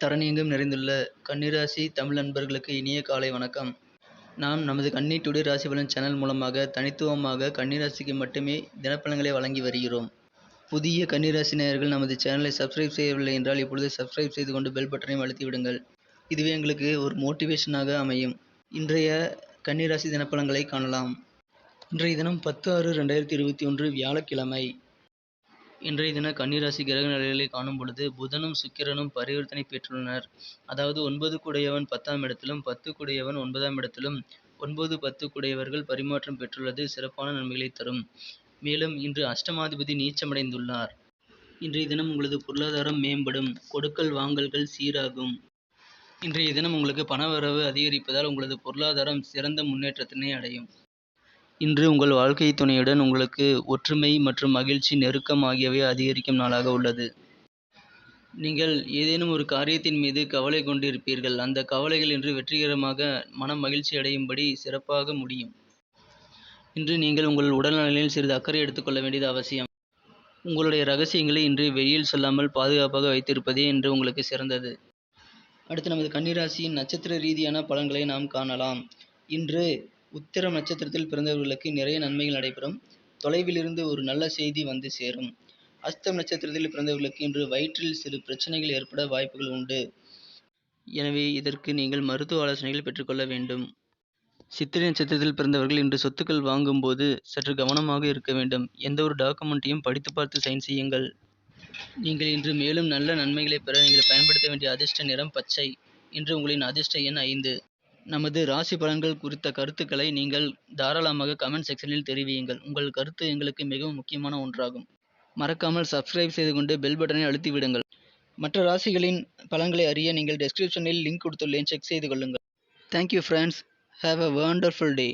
தரணியெங்கும் நிறைந்துள்ள கன்னிராசி தமிழ் நண்பர்களுக்கு இனிய காலை வணக்கம். நாம் நமது கன்னி டுடே ராசி பலன் சேனல் மூலமாக தனித்துவமாக கன்னிராசிக்கு மட்டுமே தினப்பலன்களை வழங்கி வருகிறோம். புதிய கன்னிராசி நேயர்கள் நமது சேனலை சப்ஸ்கிரைப் செய்யவில்லை என்றால் இப்பொழுது சப்ஸ்கிரைப் செய்து கொண்டு பெல் பட்டனையும் அழுத்தி விடுங்கள். இதுவே எங்களுக்கு ஒரு மோட்டிவேஷனாக அமையும். இன்றைய கன்னிராசி தினப்பலன்களை காணலாம். இன்றைய தினம் 10/6/2021 வியாழக்கிழமை. இன்றைய தின கன்னிராசி கிரக நிலைகளை காணும் பொழுது புதனும் சுக்கிரனும் பரிவர்த்தனை பெற்றுள்ளனர். அதாவது 9 கூடையவன் 10ஆம் இடத்திலும் 10 கூடையவன் 9ஆம் இடத்திலும் 9, 10 கூடையவர்கள் பரிமாற்றம் பெற்றுள்ளது சிறப்பான நன்மைகளை தரும். மேலும் இன்று அஷ்டமாதிபதி நீச்சமடைந்துள்ளார். இன்றைய தினம் உங்களது பொருளாதாரம் மேம்படும். கொடுக்கல் வாங்கல்கள் சீராகும். இன்றைய தினம் உங்களுக்கு பணவரவு அதிகரிப்பதால் உங்களது பொருளாதாரம் சிறந்த முன்னேற்றத்தினை அடையும். இன்று உங்கள் வாழ்க்கை துணையுடன் உங்களுக்கு ஒற்றுமை மற்றும் மகிழ்ச்சி நெருக்கம் ஆகியவை அதிகரிக்கும் நாளாக உள்ளது. நீங்கள் ஏதேனும் ஒரு காரியத்தின் மீது கவலை கொண்டிருப்பீர்கள். அந்த கவலைகள் இன்று வெற்றிகரமாக மனம் மகிழ்ச்சி அடையும்படி சிறப்பாக முடியும். இன்று நீங்கள் உங்கள் உடல்நலையில் சிறிது அக்கறை எடுத்துக்கொள்ள வேண்டியது அவசியம். உங்களுடைய ரகசியங்களை இன்று வெளியில் சொல்லாமல் பாதுகாப்பாக வைத்திருப்பதே இன்று உங்களுக்கு சிறந்தது. அடுத்து நமது கன்னிராசியின் நட்சத்திர ரீதியான பலன்களை நாம் காணலாம். இன்று உத்திரம் நட்சத்திரத்தில் பிறந்தவர்களுக்கு நிறைய நன்மைகள் நடைபெறும். தொலைவில் இருந்து ஒரு நல்ல செய்தி வந்து சேரும். அஸ்தம் நட்சத்திரத்தில் பிறந்தவர்களுக்கு இன்று வயிற்றில் சிறு பிரச்சனைகள் ஏற்பட வாய்ப்புகள் உண்டு. எனவே இதற்கு நீங்கள் மருத்துவ ஆலோசனைகள் பெற்றுக்கொள்ள வேண்டும். சித்திரை நட்சத்திரத்தில் பிறந்தவர்கள் இன்று சொத்துக்கள் வாங்கும் போது சற்று கவனமாக இருக்க வேண்டும். எந்த ஒரு டாக்குமெண்ட்டையும் படித்து பார்த்து சைன் செய்யுங்கள். நீங்கள் இன்று மேலும் நல்ல நன்மைகளை பெற நீங்கள் பயன்படுத்த வேண்டிய அதிர்ஷ்ட நிறம் பச்சை. இன்று உங்களின் அதிர்ஷ்ட எண் 5. நமது ராசி பலன்கள் குறித்த கருத்துக்களை நீங்கள் தாராளமாக கமெண்ட் செக்ஷனில் தெரிவியுங்கள். உங்கள் கருத்து எங்களுக்கு மிகவும் முக்கியமான ஒன்றாகும். மறக்காமல் சப்ஸ்கிரைப் செய்து கொண்டு பெல் பட்டனை அழுத்தி விடுங்கள். மற்ற ராசிகளின் பலன்களை அறிய நீங்கள் டெஸ்கிரிப்ஷனில் லிங்க் கொடுத்துள்ளேன், செக் செய்து கொள்ளுங்கள். Thank you friends. Have a wonderful day.